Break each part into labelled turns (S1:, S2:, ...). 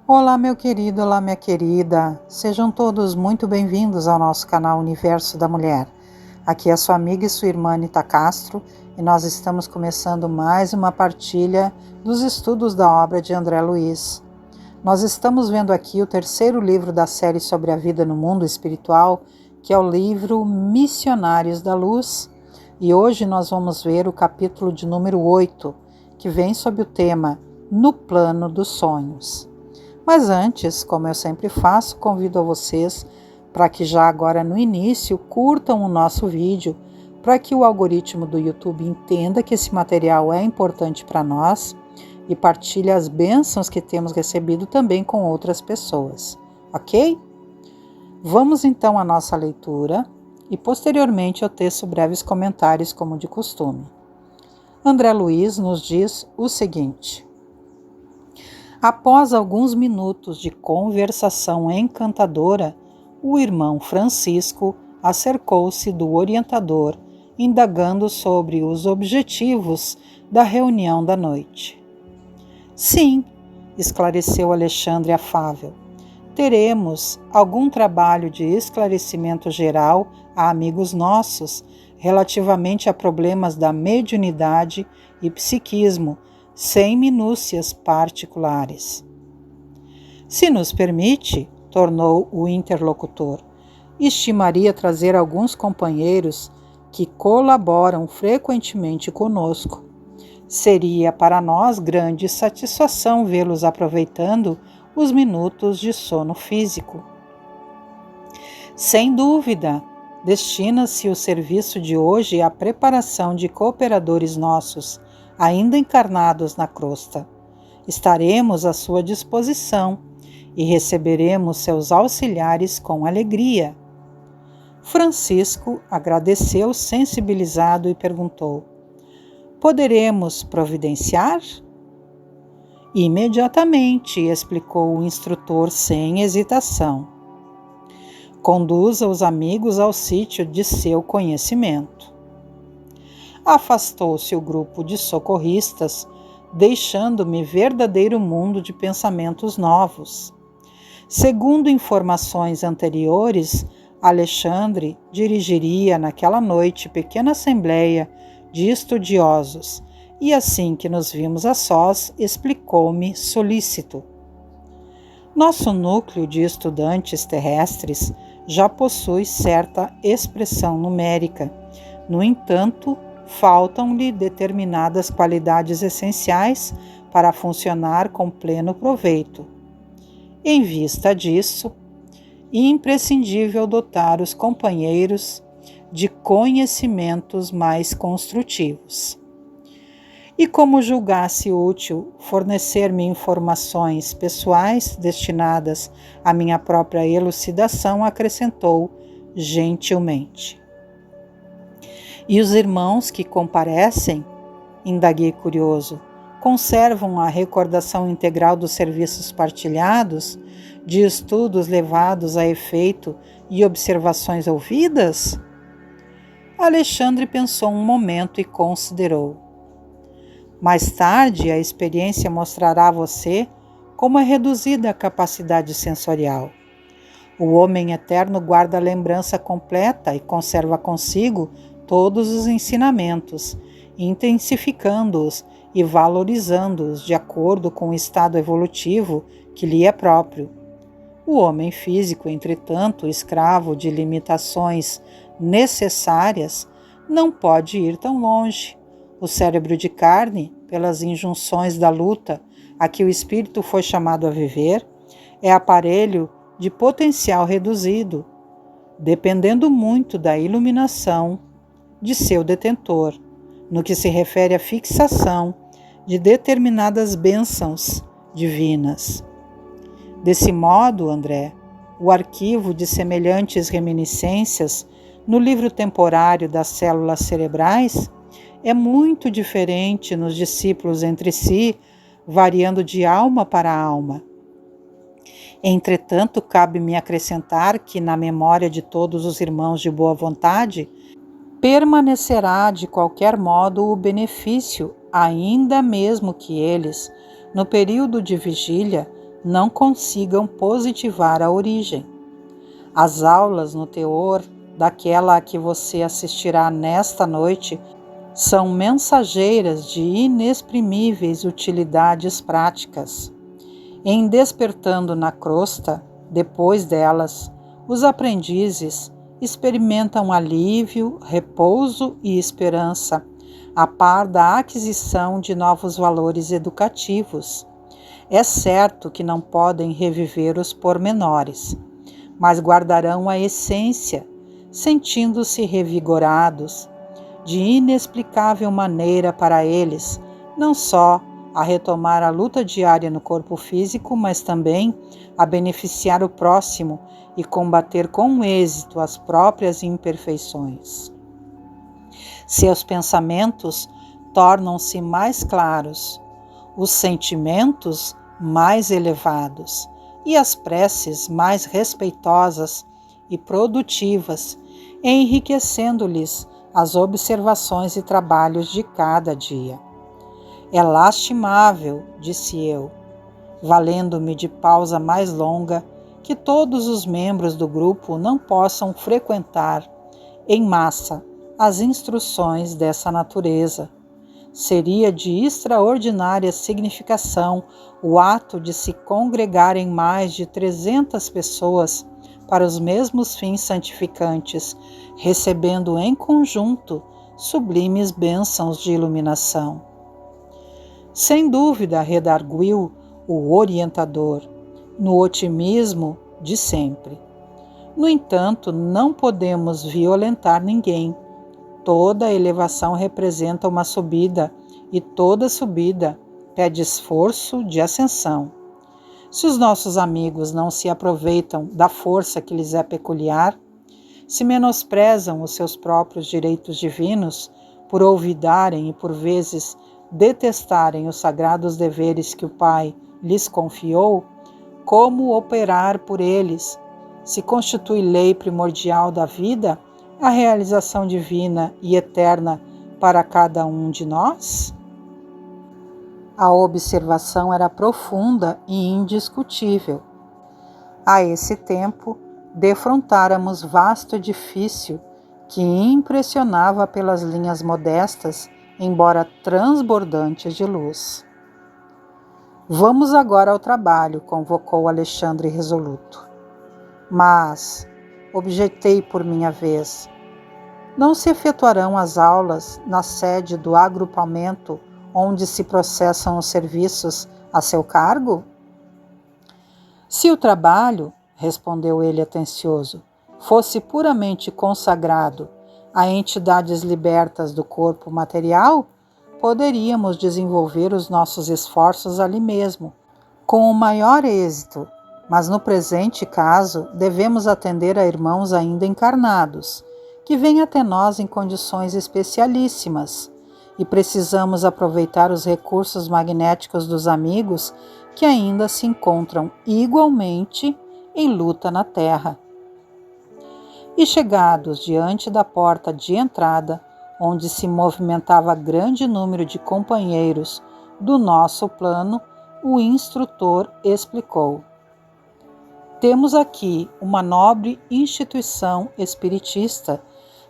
S1: Olá, meu querido, olá, minha querida. Sejam todos muito bem-vindos ao nosso canal Universo da Mulher. Aqui é a sua amiga e sua irmã Anita Castro e nós estamos começando mais uma partilha dos estudos da obra de André Luiz. Nós estamos vendo aqui o terceiro livro da série sobre a vida no mundo espiritual, que é o livro Missionários da Luz, e hoje nós vamos ver o capítulo de número 8, que vem sob o tema No Plano dos Sonhos. Mas antes, como eu sempre faço, convido a vocês para que já agora no início curtam o nosso vídeo, para que o algoritmo do YouTube entenda que esse material é importante para nós e partilhe as bênçãos que temos recebido também com outras pessoas, ok? Vamos então à nossa leitura e posteriormente eu teço breves comentários como de costume. André Luiz nos diz o seguinte: após alguns minutos de conversação encantadora, o irmão Francisco acercou-se do orientador, indagando sobre os objetivos da reunião da noite. Sim, esclareceu Alexandre afável. Teremos algum trabalho de esclarecimento geral a amigos nossos relativamente a problemas da mediunidade e psiquismo, sem minúcias particulares. Se nos permite, tornou o interlocutor, estimaria trazer alguns companheiros que colaboram frequentemente conosco. Seria para nós grande satisfação vê-los aproveitando os minutos de sono físico. Sem dúvida, destina-se o serviço de hoje à preparação de cooperadores nossos, ainda encarnados na crosta. Estaremos à sua disposição e receberemos seus auxiliares com alegria. Francisco agradeceu sensibilizado e perguntou: poderemos providenciar? Imediatamente, explicou o instrutor sem hesitação. Conduza os amigos ao sítio de seu conhecimento. Afastou-se o grupo de socorristas, deixando-me verdadeiro mundo de pensamentos novos. Segundo informações anteriores, Alexandre dirigiria naquela noite pequena assembleia de estudiosos, e assim que nos vimos a sós, explicou-me solícito. Nosso núcleo de estudantes terrestres já possui certa expressão numérica. No entanto, faltam-lhe determinadas qualidades essenciais para funcionar com pleno proveito. Em vista disso, é imprescindível dotar os companheiros de conhecimentos mais construtivos. E como julgasse útil fornecer-me informações pessoais destinadas à minha própria elucidação, acrescentou gentilmente. E os irmãos que comparecem, indaguei curioso, conservam a recordação integral dos serviços partilhados, de estudos levados a efeito e observações ouvidas? Alexandre pensou um momento e considerou. Mais tarde, a experiência mostrará a você como é reduzida a capacidade sensorial. O homem eterno guarda a lembrança completa e conserva consigo todos os ensinamentos, intensificando-os e valorizando-os de acordo com o estado evolutivo que lhe é próprio. O homem físico, entretanto, escravo de limitações necessárias, não pode ir tão longe. O cérebro de carne, pelas injunções da luta a que o espírito foi chamado a viver, é aparelho de potencial reduzido, dependendo muito da iluminação de seu detentor, no que se refere à fixação de determinadas bênçãos divinas. Desse modo, André, o arquivo de semelhantes reminiscências no livro temporário das células cerebrais é muito diferente nos discípulos entre si, variando de alma para alma. Entretanto, cabe-me acrescentar que na memória de todos os irmãos de boa vontade, permanecerá de qualquer modo o benefício, ainda mesmo que eles, no período de vigília, não consigam positivar a origem. As aulas no teor daquela a que você assistirá nesta noite são mensageiras de inexprimíveis utilidades práticas. Em despertando na crosta, depois delas, os aprendizes experimentam alívio, repouso e esperança, a par da aquisição de novos valores educativos. É certo que não podem reviver os pormenores, mas guardarão a essência, sentindo-se revigorados, de inexplicável maneira para eles, não só a retomar a luta diária no corpo físico, mas também a beneficiar o próximo e combater com êxito as próprias imperfeições. Seus pensamentos tornam-se mais claros, os sentimentos mais elevados e as preces mais respeitosas e produtivas, enriquecendo-lhes as observações e trabalhos de cada dia. É lastimável, disse eu, valendo-me de pausa mais longa, que todos os membros do grupo não possam frequentar em massa as instruções dessa natureza. Seria de extraordinária significação o ato de se congregarem mais de 300 pessoas para os mesmos fins santificantes, recebendo em conjunto sublimes bênçãos de iluminação. Sem dúvida, redarguiu o orientador, no otimismo de sempre. No entanto, não podemos violentar ninguém. Toda elevação representa uma subida, e toda subida pede esforço de ascensão. Se os nossos amigos não se aproveitam da força que lhes é peculiar, se menosprezam os seus próprios direitos divinos, por olvidarem e por vezes detestarem os sagrados deveres que o Pai lhes confiou, como operar por eles? Se constitui lei primordial da vida a realização divina e eterna para cada um de nós? A observação era profunda e indiscutível. A esse tempo, defrontáramos vasto edifício que impressionava pelas linhas modestas, embora transbordantes de luz. Vamos agora ao trabalho, convocou Alexandre resoluto. Mas, objetei por minha vez, não se efetuarão as aulas na sede do agrupamento onde se processam os serviços a seu cargo? Se o trabalho, respondeu ele atencioso, fosse puramente consagrado a entidades libertas do corpo material, poderíamos desenvolver os nossos esforços ali mesmo, com o maior êxito, mas no presente caso devemos atender a irmãos ainda encarnados, que vêm até nós em condições especialíssimas, e precisamos aproveitar os recursos magnéticos dos amigos que ainda se encontram igualmente em luta na Terra. E chegados diante da porta de entrada, onde se movimentava grande número de companheiros do nosso plano, o instrutor explicou: temos aqui uma nobre instituição espiritista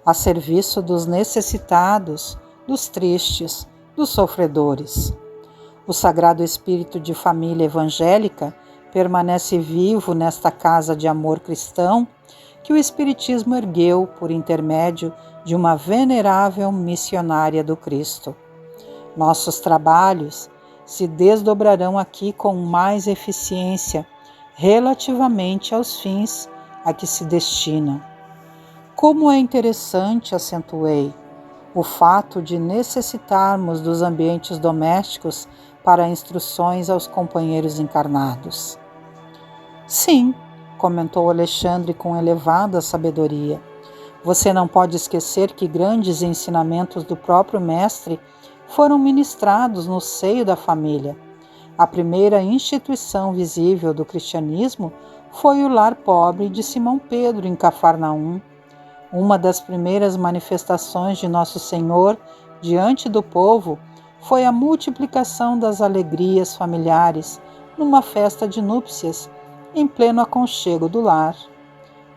S1: a serviço dos necessitados, dos tristes, dos sofredores. O Sagrado Espírito de Família Evangélica permanece vivo nesta casa de amor cristão que o Espiritismo ergueu por intermédio de uma venerável missionária do Cristo. Nossos trabalhos se desdobrarão aqui com mais eficiência relativamente aos fins a que se destinam. Como é interessante, acentuei, o fato de necessitarmos dos ambientes domésticos para instruções aos companheiros encarnados. Sim, comentou Alexandre com elevada sabedoria. Você não pode esquecer que grandes ensinamentos do próprio Mestre foram ministrados no seio da família. A primeira instituição visível do cristianismo foi o lar pobre de Simão Pedro em Cafarnaum. Uma das primeiras manifestações de Nosso Senhor diante do povo foi a multiplicação das alegrias familiares numa festa de núpcias, em pleno aconchego do lar.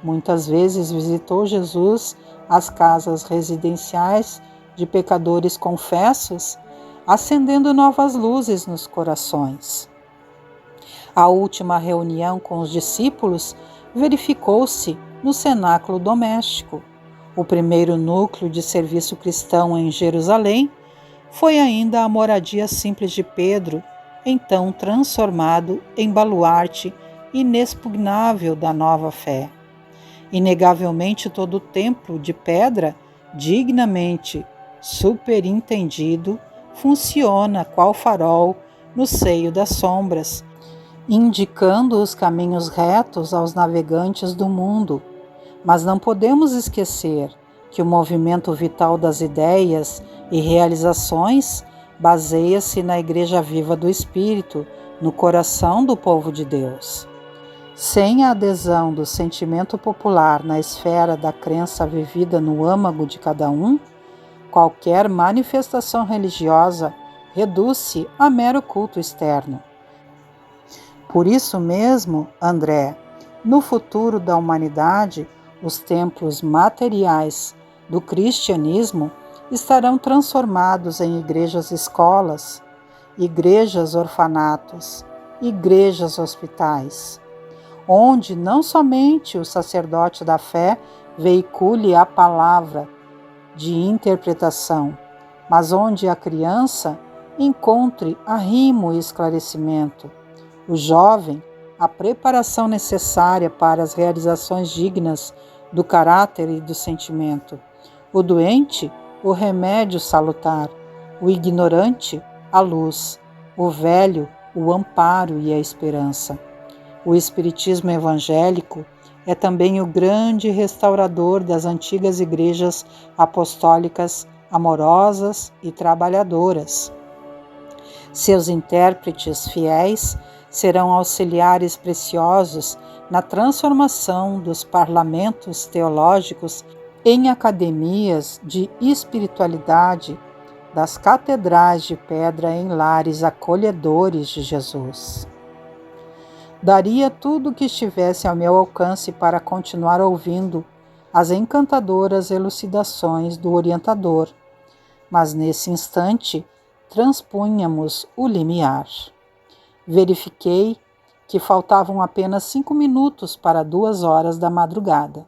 S1: Muitas vezes visitou Jesus as casas residenciais de pecadores confessos, acendendo novas luzes nos corações. A última reunião com os discípulos verificou-se no cenáculo doméstico. O primeiro núcleo de serviço cristão em Jerusalém foi ainda a moradia simples de Pedro, então transformado em baluarte inexpugnável da nova fé. Inegavelmente todo o templo de pedra, dignamente superintendido, funciona qual farol no seio das sombras, indicando os caminhos retos aos navegantes do mundo. Mas não podemos esquecer que o movimento vital das ideias e realizações baseia-se na Igreja Viva do Espírito, no coração do povo de Deus. Sem a adesão do sentimento popular na esfera da crença vivida no âmago de cada um, qualquer manifestação religiosa reduz-se a mero culto externo. Por isso mesmo, André, no futuro da humanidade, os templos materiais do cristianismo estarão transformados em igrejas-escolas, igrejas-orfanatos, igrejas-hospitais, onde não somente o sacerdote da fé veicule a palavra de interpretação, mas onde a criança encontre arrimo e esclarecimento, o jovem a preparação necessária para as realizações dignas do caráter e do sentimento, o doente o remédio salutar, o ignorante a luz, o velho o amparo e a esperança. O Espiritismo evangélico é também o grande restaurador das antigas igrejas apostólicas amorosas e trabalhadoras. Seus intérpretes fiéis serão auxiliares preciosos na transformação dos parlamentos teológicos em academias de espiritualidade, das catedrais de pedra em lares acolhedores de Jesus. Daria tudo o que estivesse ao meu alcance para continuar ouvindo as encantadoras elucidações do orientador, mas nesse instante transpunhamos o limiar. Verifiquei que faltavam apenas 5 minutos para 2 horas da madrugada.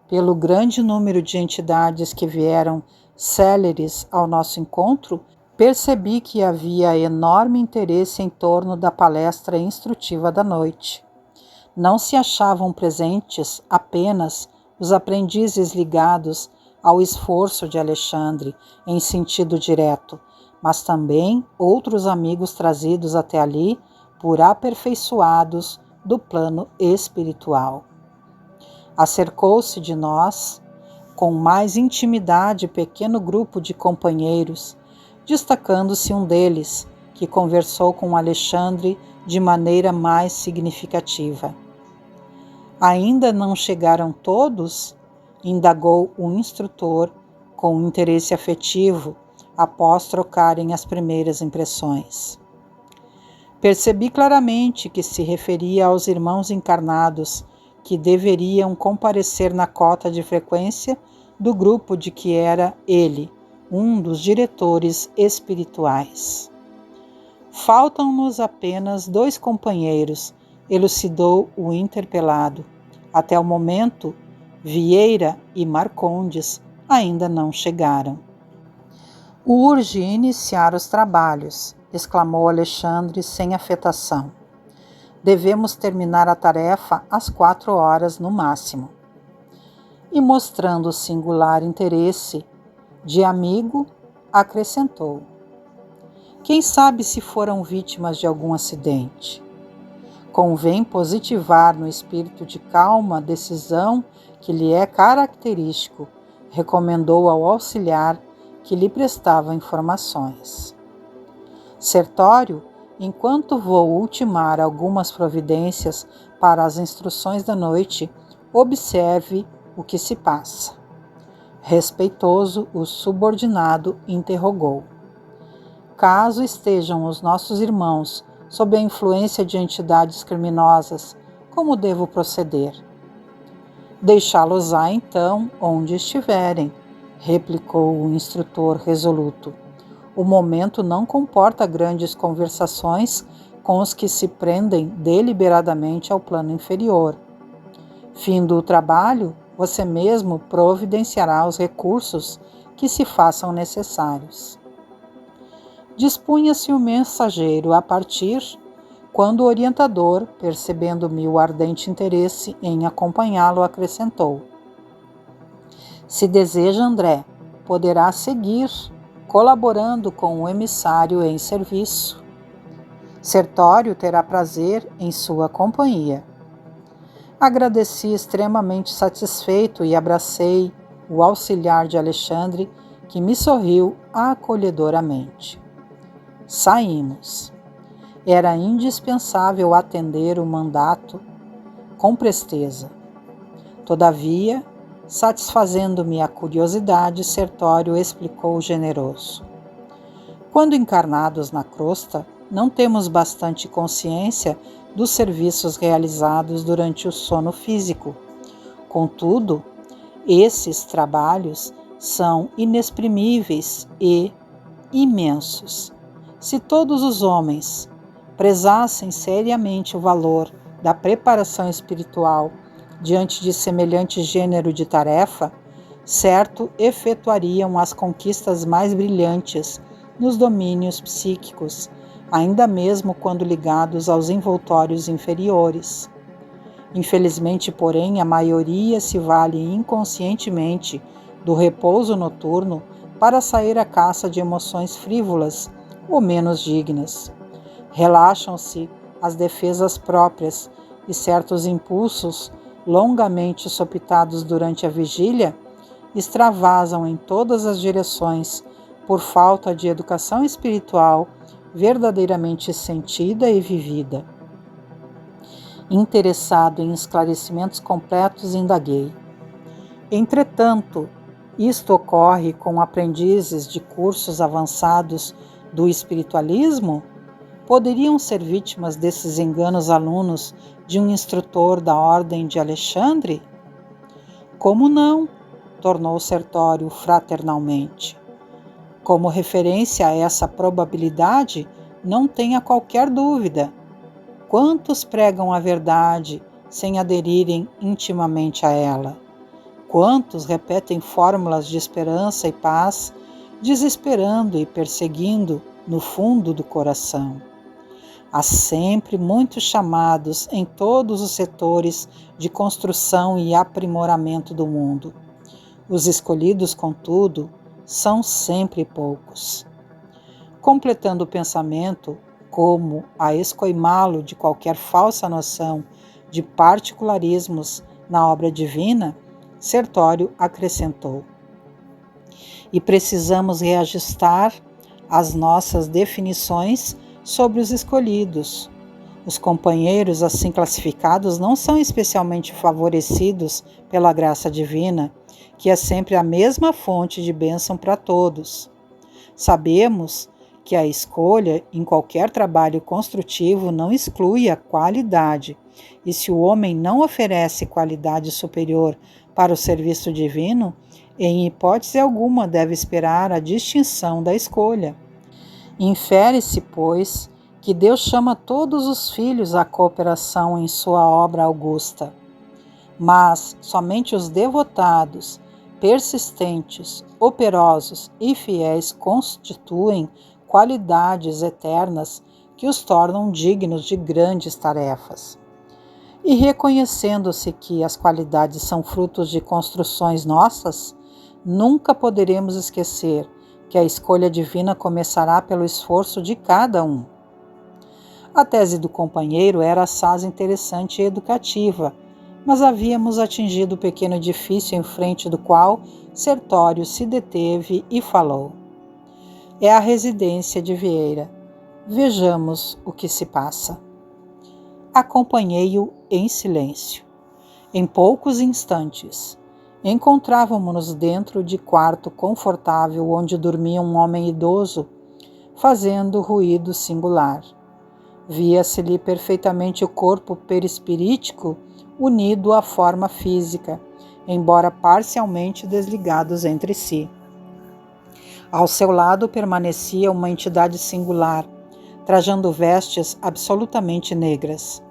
S1: Pelo grande número de entidades que vieram céleres ao nosso encontro, percebi que havia enorme interesse em torno da palestra instrutiva da noite. Não se achavam presentes apenas os aprendizes ligados ao esforço de Alexandre em sentido direto, mas também outros amigos trazidos até ali por aperfeiçoados do plano espiritual. Acercou-se de nós, com mais intimidade, pequeno grupo de companheiros, destacando-se um deles, que conversou com Alexandre de maneira mais significativa. Ainda não chegaram todos? Indagou o instrutor com interesse afetivo, após trocarem as primeiras impressões. Percebi claramente que se referia aos irmãos encarnados que deveriam comparecer na cota de frequência do grupo de que era ele, um dos diretores espirituais. Faltam-nos apenas 2 companheiros, elucidou o interpelado. Até o momento, Vieira e Marcondes ainda não chegaram. Urge iniciar os trabalhos, exclamou Alexandre sem afetação. Devemos terminar a tarefa às 4 horas no máximo. E mostrando singular interesse de amigo, acrescentou: quem sabe se foram vítimas de algum acidente? Convém positivar no espírito de calma decisão que lhe é característico, recomendou ao auxiliar que lhe prestava informações. Sertório, enquanto vou ultimar algumas providências para as instruções da noite, observe o que se passa. Respeitoso, o subordinado interrogou: caso estejam os nossos irmãos sob a influência de entidades criminosas, como devo proceder? Deixá-los-á então onde estiverem, replicou o instrutor resoluto. O momento não comporta grandes conversações com os que se prendem deliberadamente ao plano inferior. Findo o trabalho, você mesmo providenciará os recursos que se façam necessários. Dispunha-se o mensageiro a partir, quando o orientador, percebendo meu ardente interesse em acompanhá-lo, acrescentou: se deseja, André, poderá seguir, colaborando com o emissário em serviço. Sertório terá prazer em sua companhia. Agradeci extremamente satisfeito e abracei o auxiliar de Alexandre, que me sorriu acolhedoramente. Saímos. Era indispensável atender o mandato com presteza. Todavia, satisfazendo-me a curiosidade, Sertório explicou generoso. Quando encarnados na crosta, não temos bastante consciência dos serviços realizados durante o sono físico. Contudo, esses trabalhos são inexprimíveis e imensos. Se todos os homens prezassem seriamente o valor da preparação espiritual diante de semelhante gênero de tarefa, certo efetuariam as conquistas mais brilhantes nos domínios psíquicos, ainda mesmo quando ligados aos envoltórios inferiores. Infelizmente, porém, a maioria se vale inconscientemente do repouso noturno para sair à caça de emoções frívolas ou menos dignas. Relaxam-se as defesas próprias e certos impulsos, longamente sopitados durante a vigília, extravasam em todas as direções por falta de educação espiritual verdadeiramente sentida e vivida. Interessado em esclarecimentos completos, indaguei. Entretanto, isto ocorre com aprendizes de cursos avançados do espiritualismo? Poderiam ser vítimas desses enganos alunos de um instrutor da ordem de Alexandre? Como não? Tornou Sertório fraternalmente. Como referência a essa probabilidade, não tenha qualquer dúvida. Quantos pregam a verdade sem aderirem intimamente a ela? Quantos repetem fórmulas de esperança e paz, desesperando e perseguindo no fundo do coração? Há sempre muitos chamados em todos os setores de construção e aprimoramento do mundo. Os escolhidos, contudo, são sempre poucos. Completando o pensamento, como a escoimá-lo de qualquer falsa noção de particularismos na obra divina, Sertório acrescentou: e precisamos reajustar as nossas definições sobre os escolhidos. Os companheiros assim classificados não são especialmente favorecidos pela graça divina, que é sempre a mesma fonte de bênção para todos. Sabemos que a escolha em qualquer trabalho construtivo não exclui a qualidade, e se o homem não oferece qualidade superior para o serviço divino, em hipótese alguma deve esperar a distinção da escolha. Infere-se, pois, que Deus chama todos os filhos à cooperação em sua obra augusta, mas somente os devotados, persistentes, operosos e fiéis constituem qualidades eternas que os tornam dignos de grandes tarefas. E reconhecendo-se que as qualidades são frutos de construções nossas, nunca poderemos esquecer que a escolha divina começará pelo esforço de cada um. A tese do companheiro era assaz interessante e educativa, mas havíamos atingido o pequeno edifício em frente do qual Sertório se deteve e falou. É a residência de Vieira. Vejamos o que se passa. Acompanhei-o em silêncio. Em poucos instantes, encontrávamos-nos dentro de quarto confortável onde dormia um homem idoso, fazendo ruído singular. Via-se-lhe perfeitamente o corpo perispirítico unido à forma física, embora parcialmente desligados entre si. Ao seu lado permanecia uma entidade singular, trajando vestes absolutamente negras.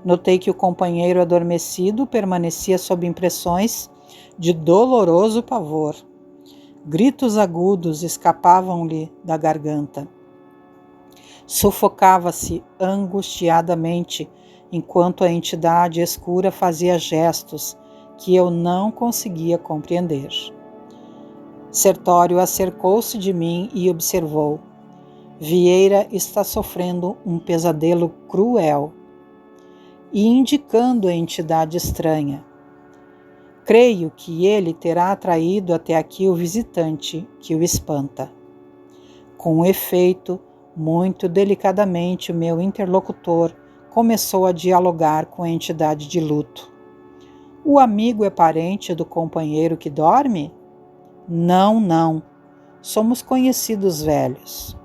S1: Notei que o companheiro adormecido permanecia sob impressões de doloroso pavor. Gritos agudos escapavam-lhe da garganta. Sufocava-se angustiadamente, enquanto a entidade escura fazia gestos que eu não conseguia compreender. Sertório acercou-se de mim e observou. Vieira está sofrendo um pesadelo cruel. E indicando a entidade estranha. Creio que ele terá atraído até aqui o visitante que o espanta. Com efeito, muito delicadamente, o meu interlocutor começou a dialogar com a entidade de luto. O amigo é parente do companheiro que dorme? Não, não. Somos conhecidos velhos.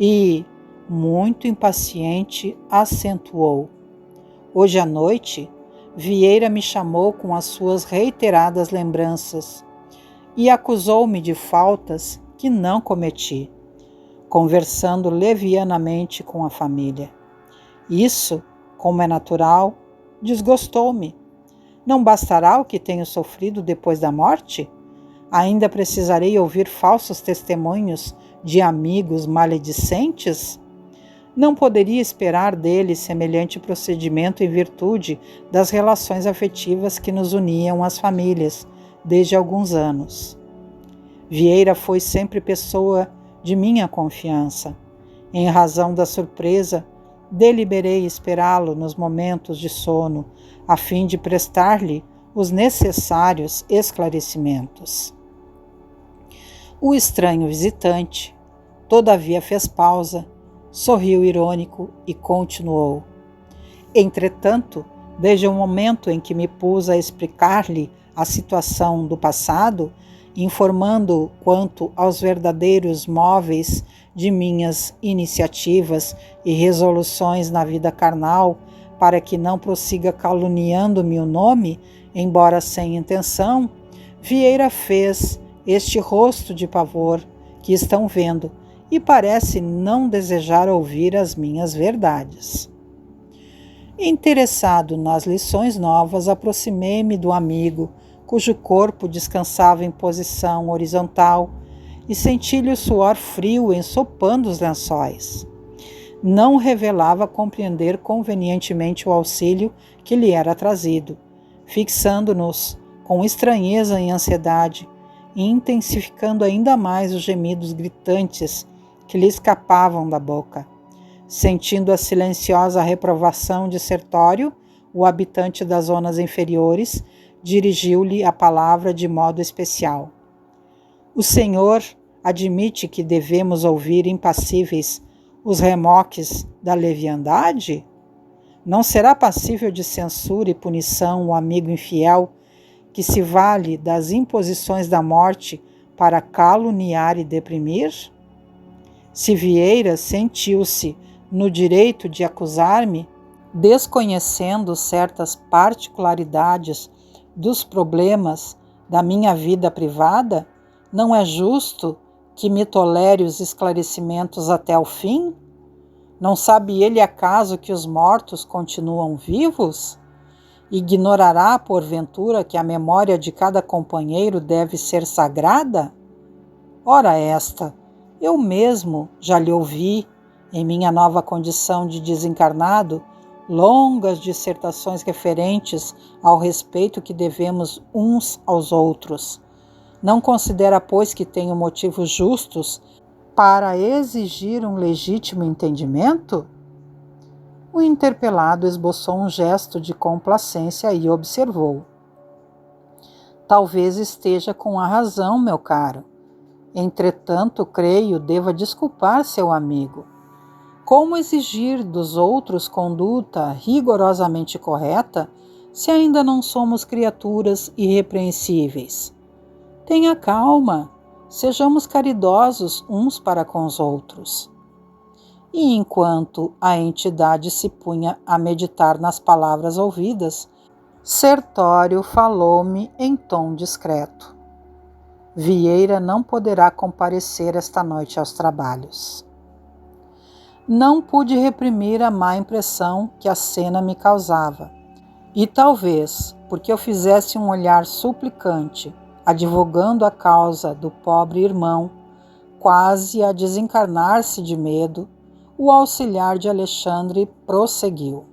S1: E, muito impaciente, acentuou. Hoje à noite, Vieira me chamou com as suas reiteradas lembranças e acusou-me de faltas que não cometi, conversando levianamente com a família. Isso, como é natural, desgostou-me. Não bastará o que tenho sofrido depois da morte? Ainda precisarei ouvir falsos testemunhos de amigos maledicentes? Não poderia esperar dele semelhante procedimento em virtude das relações afetivas que nos uniam às famílias desde alguns anos. Vieira foi sempre pessoa de minha confiança. Em razão da surpresa, deliberei esperá-lo nos momentos de sono, a fim de prestar-lhe os necessários esclarecimentos. O estranho visitante, todavia, fez pausa, sorriu irônico e continuou. Entretanto, desde o momento em que me pus a explicar-lhe a situação do passado, informando quanto aos verdadeiros móveis de minhas iniciativas e resoluções na vida carnal, para que não prossiga caluniando-me o nome, embora sem intenção, Vieira fez este rosto de pavor que estão vendo, e parece não desejar ouvir as minhas verdades. Interessado nas lições novas, aproximei-me do amigo, cujo corpo descansava em posição horizontal, e senti-lhe o suor frio ensopando os lençóis. Não revelava compreender convenientemente o auxílio que lhe era trazido, fixando-nos com estranheza e ansiedade, e intensificando ainda mais os gemidos gritantes que lhe escapavam da boca. Sentindo a silenciosa reprovação de Sertório, o habitante das zonas inferiores dirigiu-lhe a palavra de modo especial. O Senhor admite que devemos ouvir impassíveis os remoques da leviandade? Não será passível de censura e punição o amigo infiel que se vale das imposições da morte para caluniar e deprimir? Se Vieira sentiu-se no direito de acusar-me, desconhecendo certas particularidades dos problemas da minha vida privada, não é justo que me tolere os esclarecimentos até o fim? Não sabe ele acaso que os mortos continuam vivos? Ignorará, porventura, que a memória de cada companheiro deve ser sagrada? Ora eu mesmo já lhe ouvi, em minha nova condição de desencarnado, longas dissertações referentes ao respeito que devemos uns aos outros. Não considera, pois, que tenho motivos justos para exigir um legítimo entendimento? O interpelado esboçou um gesto de complacência e observou. Talvez esteja com a razão, meu caro. Entretanto, creio deva desculpar seu amigo. Como exigir dos outros conduta rigorosamente correta se ainda não somos criaturas irrepreensíveis? Tenha calma, sejamos caridosos uns para com os outros. e enquanto a entidade se punha a meditar nas palavras ouvidas, Sertório falou-me em tom discreto. Vieira não poderá comparecer esta noite aos trabalhos. Não pude reprimir a má impressão que a cena me causava, e talvez porque eu fizesse um olhar suplicante, advogando a causa do pobre irmão, quase a desencarnar-se de medo, o auxiliar de Alexandre prosseguiu.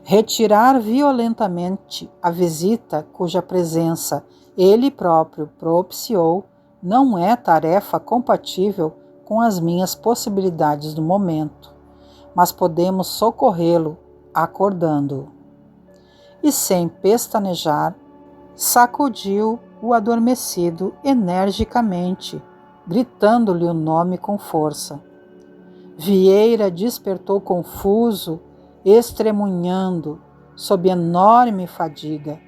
S1: Retirar violentamente a visita cuja presença ele próprio propiciou não é tarefa compatível com as minhas possibilidades do momento, mas podemos socorrê-lo acordando-o. E sem pestanejar, sacudiu o adormecido energicamente, gritando-lhe o nome com força. Vieira despertou confuso, estremunhando, sob enorme fadiga,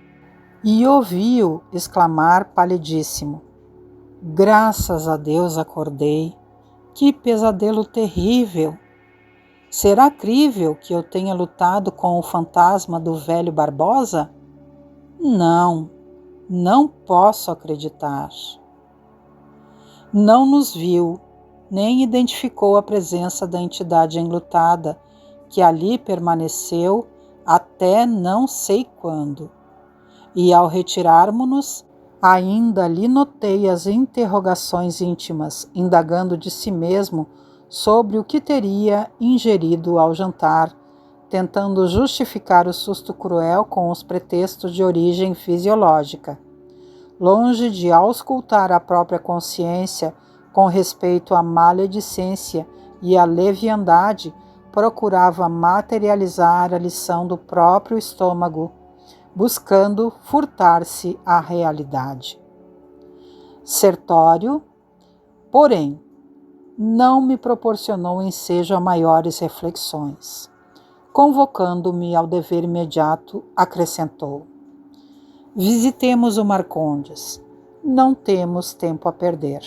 S1: e ouviu exclamar palidíssimo: Graças a Deus acordei! Que pesadelo terrível! Será crível que eu tenha lutado com o fantasma do velho Barbosa? Não, não posso acreditar. Não nos viu, nem identificou a presença da entidade enlutada, que ali permaneceu até não sei quando. E ao retirarmos-nos, ainda lhe notei as interrogações íntimas, indagando de si mesmo sobre o que teria ingerido ao jantar, tentando justificar o susto cruel com os pretextos de origem fisiológica. Longe de auscultar a própria consciência com respeito à maledicência e à leviandade, procurava materializar a lição do próprio estômago, buscando furtar-se à realidade. Sertório, porém, não me proporcionou ensejo a maiores reflexões. Convocando-me ao dever imediato, acrescentou: Visitemos o Marcondes. Não temos tempo a perder.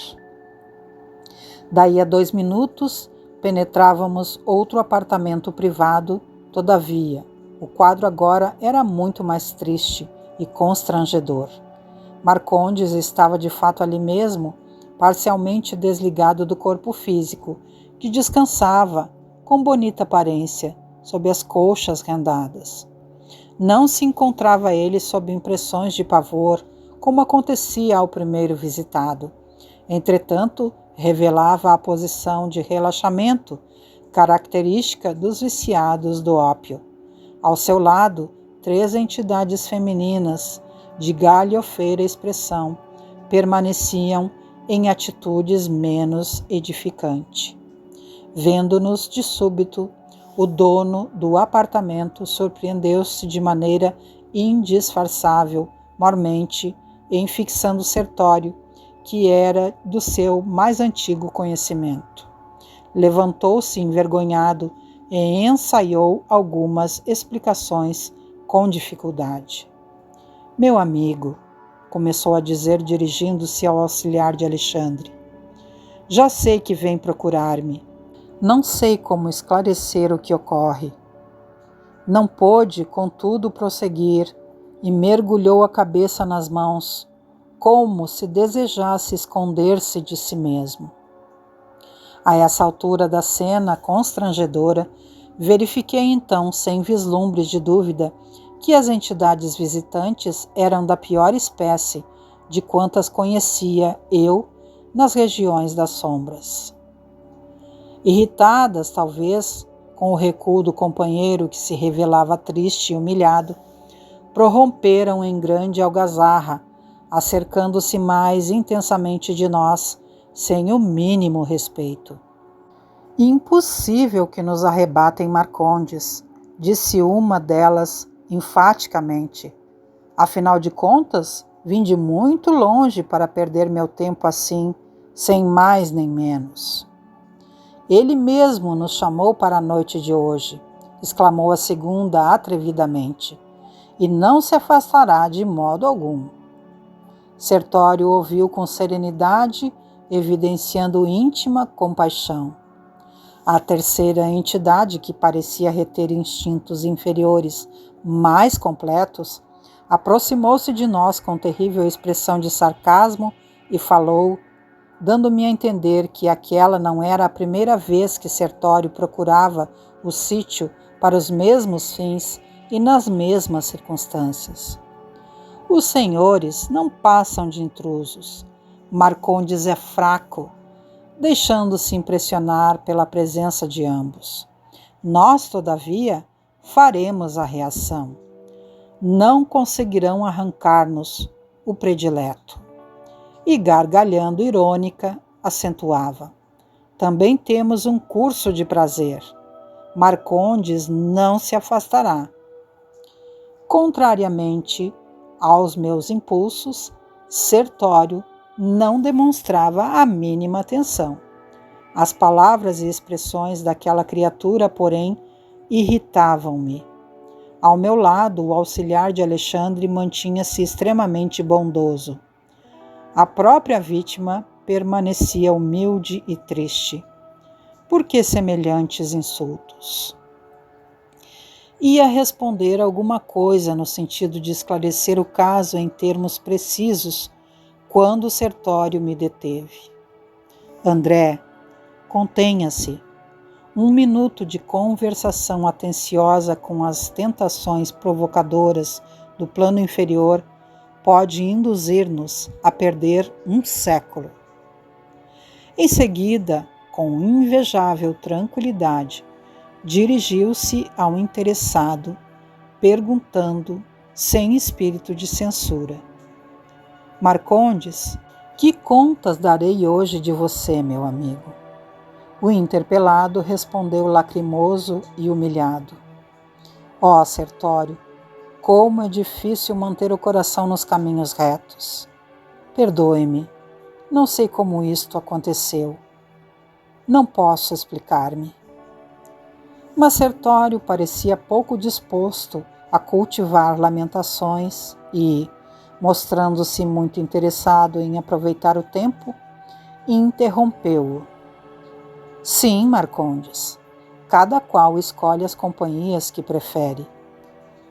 S1: Daí a 2 minutos, penetrávamos outro apartamento privado, todavia, o quadro agora era muito mais triste e constrangedor. Marcondes estava de fato ali mesmo, parcialmente desligado do corpo físico, que descansava, com bonita aparência, sob as colchas rendadas. Não se encontrava ele sob impressões de pavor, como acontecia ao primeiro visitado. Entretanto, revelava a posição de relaxamento, característica dos viciados do ópio. Ao seu lado, 3 entidades femininas, de galhofeira expressão, permaneciam em atitudes menos edificantes. Vendo-nos de súbito, o dono do apartamento surpreendeu-se de maneira indisfarçável, mormente, em fixando Sertório, que era do seu mais antigo conhecimento. Levantou-se envergonhado e ensaiou algumas explicações com dificuldade. Meu amigo, começou a dizer dirigindo-se ao auxiliar de Alexandre, já sei que vem procurar-me. Não sei como esclarecer o que ocorre. Não pôde, contudo, prosseguir e mergulhou a cabeça nas mãos, como se desejasse esconder-se de si mesmo. A essa altura da cena constrangedora, verifiquei então, sem vislumbres de dúvida, que as entidades visitantes eram da pior espécie de quantas conhecia eu nas regiões das sombras. Irritadas, talvez, com o recuo do companheiro que se revelava triste e humilhado, prorromperam em grande algazarra, acercando-se mais intensamente de nós, sem o mínimo respeito. Impossível que nos arrebatem Marcondes, disse uma delas enfaticamente. Afinal de contas, vim de muito longe para perder meu tempo assim, sem mais nem menos. Ele mesmo nos chamou para a noite de hoje, exclamou a segunda atrevidamente, e não se afastará de modo algum. Sertório ouviu com serenidade, evidenciando íntima compaixão. A terceira entidade, que parecia reter instintos inferiores mais completos, aproximou-se de nós com terrível expressão de sarcasmo e falou, dando-me a entender que aquela não era a primeira vez que Sertório procurava o sítio para os mesmos fins e nas mesmas circunstâncias. Os senhores não passam de intrusos. Marcondes é fraco, deixando-se impressionar pela presença de ambos. Nós, todavia, faremos a reação. Não conseguirão arrancar-nos o predileto. E, gargalhando irônica, acentuava: também temos um curso de prazer. Marcondes não se afastará. Contrariamente aos meus impulsos, Sertório não demonstrava a mínima atenção. As palavras e expressões daquela criatura, porém, irritavam-me. Ao meu lado, o auxiliar de Alexandre mantinha-se extremamente bondoso. A própria vítima permanecia humilde e triste. Por que semelhantes insultos? Ia responder alguma coisa no sentido de esclarecer o caso em termos precisos, quando Sertório me deteve. André, contenha-se. Um minuto de conversação atenciosa com as tentações provocadoras do plano inferior pode induzir-nos a perder um século. Em seguida, com invejável tranquilidade, dirigiu-se ao interessado, perguntando, sem espírito de censura: Marcondes, que contas darei hoje de você, meu amigo? O interpelado respondeu lacrimoso e humilhado: Ó, Sertório, como é difícil manter o coração nos caminhos retos. Perdoe-me, não sei como isto aconteceu. Não posso explicar-me. Mas Sertório parecia pouco disposto a cultivar lamentações e, mostrando-se muito interessado em aproveitar o tempo, interrompeu-o. Sim, Marcondes, cada qual escolhe as companhias que prefere.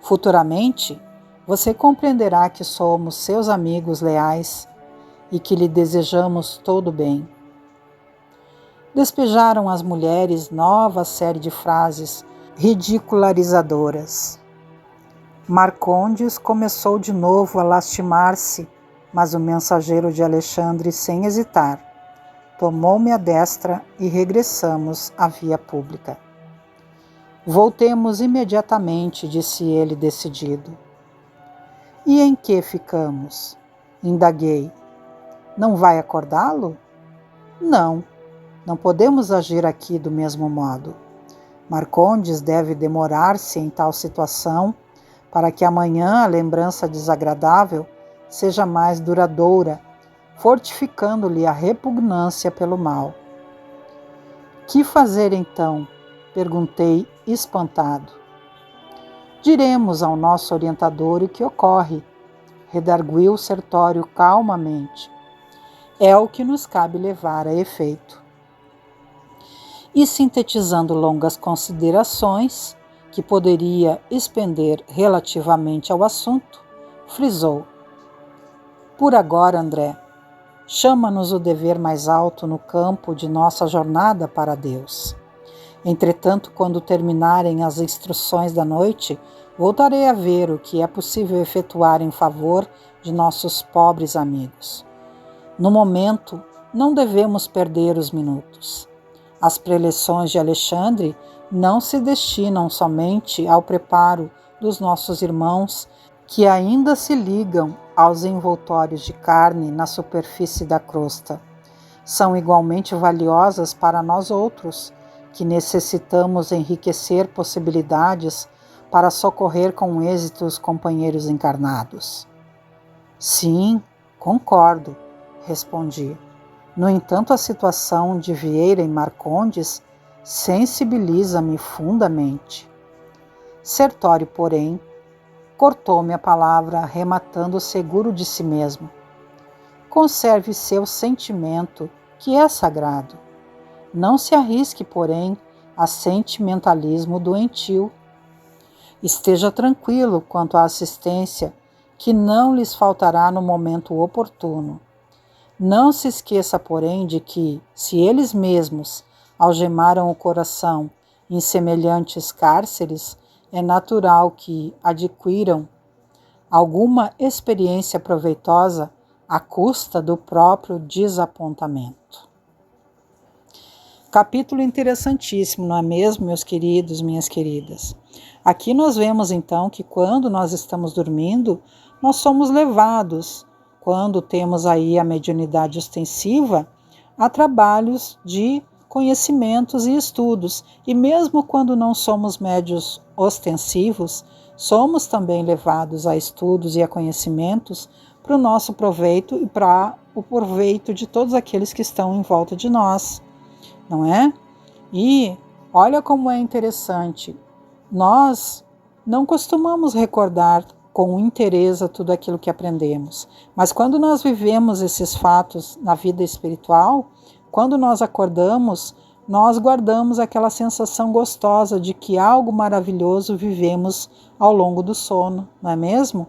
S1: Futuramente, você compreenderá que somos seus amigos leais e que lhe desejamos todo o bem. Despejaram as mulheres nova série de frases ridicularizadoras. Marcondes começou de novo a lastimar-se, mas o mensageiro de Alexandre, sem hesitar, tomou-me à destra e regressamos à via pública. Voltemos imediatamente, disse ele decidido. E em que ficamos? Indaguei. Não vai acordá-lo? Não podemos agir aqui do mesmo modo. Marcondes deve demorar-se em tal situação para que amanhã a lembrança desagradável seja mais duradoura, fortificando-lhe a repugnância pelo mal. Que fazer então? Perguntei, espantado. Diremos ao nosso orientador o que ocorre, redarguiu Sertório calmamente. É o que nos cabe levar a efeito. E sintetizando longas considerações, que poderia expender relativamente ao assunto, frisou: Por agora, André, chama-nos o dever mais alto no campo de nossa jornada para Deus. Entretanto, quando terminarem as instruções da noite, voltarei a ver o que é possível efetuar em favor de nossos pobres amigos. No momento, não devemos perder os minutos. As preleções de Alexandre não se destinam somente ao preparo dos nossos irmãos que ainda se ligam aos envoltórios de carne na superfície da crosta. São igualmente valiosas para nós outros, que necessitamos enriquecer possibilidades para socorrer com êxito os companheiros encarnados. Sim, concordo, respondi. No entanto, a situação de Vieira e Marcondes sensibiliza-me fundamente. Sertório, porém, cortou-me a palavra, rematando seguro de si mesmo. Conserve seu sentimento, que é sagrado. Não se arrisque, porém, a sentimentalismo doentio. Esteja tranquilo quanto à assistência, que não lhes faltará no momento oportuno. Não se esqueça, porém, de que, se eles mesmos algemaram o coração em semelhantes cárceres, é natural que adquiram alguma experiência proveitosa à custa do próprio desapontamento. Capítulo interessantíssimo, não é mesmo, meus queridos, minhas queridas? Aqui nós vemos então que quando nós estamos dormindo, nós somos levados, quando temos aí a mediunidade ostensiva, a trabalhos de conhecimentos e estudos. E mesmo quando não somos médios ostensivos, somos também levados a estudos e a conhecimentos para o nosso proveito e para o proveito de todos aqueles que estão em volta de nós, não é? E olha como é interessante, nós não costumamos recordar com interesse tudo aquilo que aprendemos, mas quando nós vivemos esses fatos na vida espiritual, quando nós acordamos, nós guardamos aquela sensação gostosa de que algo maravilhoso vivemos ao longo do sono, não é mesmo?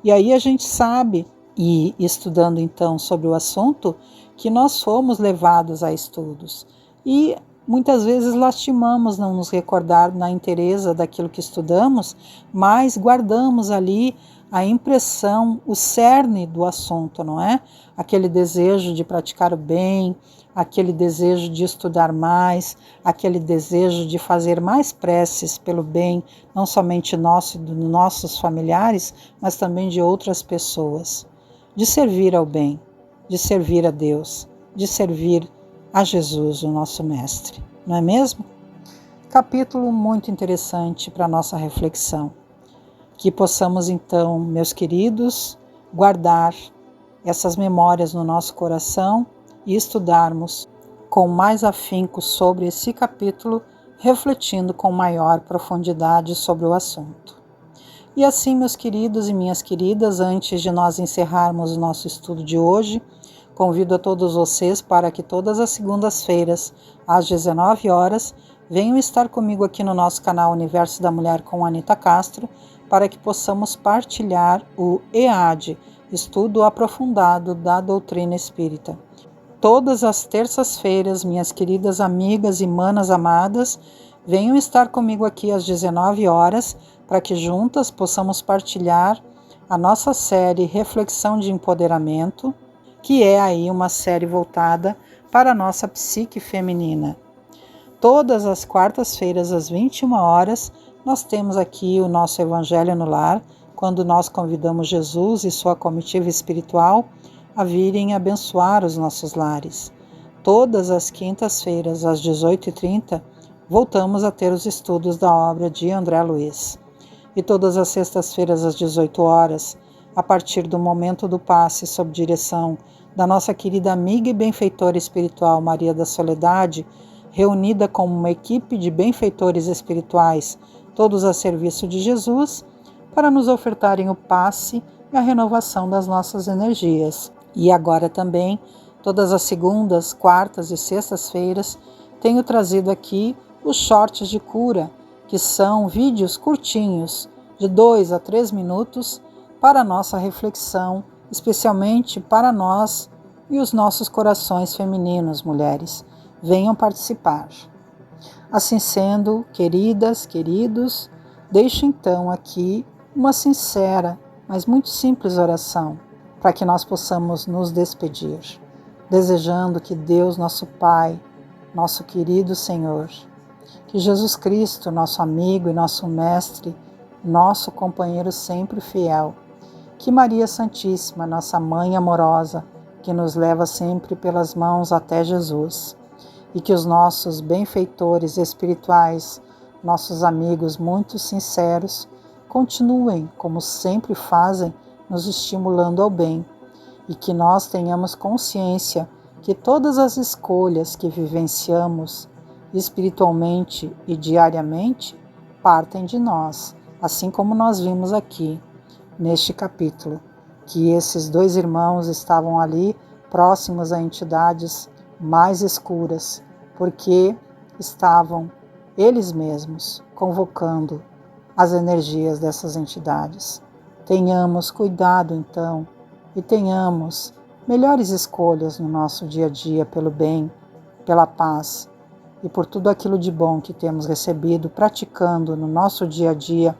S1: E aí a gente sabe, e estudando então sobre o assunto, que nós fomos levados a estudos. E muitas vezes lastimamos não nos recordar na inteireza daquilo que estudamos, mas guardamos ali a impressão, o cerne do assunto, não é? Aquele desejo de praticar o bem, aquele desejo de estudar mais, aquele desejo de fazer mais preces pelo bem, não somente nosso e dos nossos familiares, mas também de outras pessoas. De servir ao bem, de servir a Deus, de servir a Jesus, o nosso Mestre, não é mesmo? Capítulo muito interessante para a nossa reflexão. Que possamos então, meus queridos, guardar essas memórias no nosso coração e estudarmos com mais afinco sobre esse capítulo, refletindo com maior profundidade sobre o assunto. E assim, meus queridos e minhas queridas, antes de nós encerrarmos o nosso estudo de hoje, convido a todos vocês para que todas as segundas-feiras, às 19 horas, venham estar comigo aqui no nosso canal Universo da Mulher com Anita Castro, para que possamos partilhar o EAD, Estudo Aprofundado da Doutrina Espírita. Todas as terças-feiras, minhas queridas amigas e manas amadas, venham estar comigo aqui às 19 horas, para que juntas possamos partilhar a nossa série Reflexão de Empoderamento, que é aí uma série voltada para a nossa psique feminina. Todas as quartas-feiras, às 21 horas, nós temos aqui o nosso Evangelho no Lar, quando nós convidamos Jesus e sua comitiva espiritual a virem abençoar os nossos lares. Todas as quintas-feiras, às 18h30, voltamos a ter os estudos da obra de André Luiz. E todas as sextas-feiras, às 18 horas, a partir do momento do passe sob direção da nossa querida amiga e benfeitora espiritual Maria da Soledade, reunida como uma equipe de benfeitores espirituais, todos a serviço de Jesus, para nos ofertarem o passe e a renovação das nossas energias. E agora também, todas as segundas, quartas e sextas-feiras, tenho trazido aqui os shorts de cura, que são vídeos curtinhos, de 2 a 3 minutos, para a nossa reflexão, especialmente para nós e os nossos corações femininos, mulheres. Venham participar. Assim sendo, queridas, queridos, deixo então aqui uma sincera, mas muito simples oração, para que nós possamos nos despedir, desejando que Deus, nosso Pai, nosso querido Senhor, que Jesus Cristo, nosso amigo e nosso mestre, nosso companheiro sempre fiel, que Maria Santíssima, nossa Mãe amorosa, que nos leva sempre pelas mãos até Jesus, e que os nossos benfeitores espirituais, nossos amigos muito sinceros, continuem, como sempre fazem, nos estimulando ao bem, e que nós tenhamos consciência que todas as escolhas que vivenciamos espiritualmente e diariamente partem de nós, assim como nós vimos aqui neste capítulo, que esses dois irmãos estavam ali próximos a entidades mais escuras, porque estavam eles mesmos, convocando as energias dessas entidades. Tenhamos cuidado, então, e tenhamos melhores escolhas no nosso dia a dia pelo bem, pela paz e por tudo aquilo de bom que temos recebido, praticando no nosso dia a dia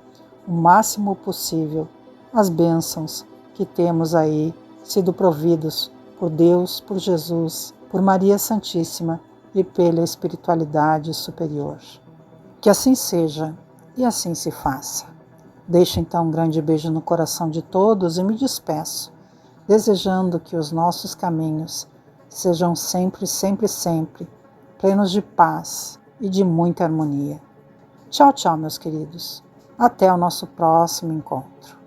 S1: o máximo possível as bênçãos que temos aí sido providos por Deus, por Jesus, por Maria Santíssima e pela espiritualidade superior. Que assim seja e assim se faça. Deixo então um grande beijo no coração de todos e me despeço, desejando que os nossos caminhos sejam sempre, sempre, sempre plenos de paz e de muita harmonia. Tchau, tchau, meus queridos. Até o nosso próximo encontro.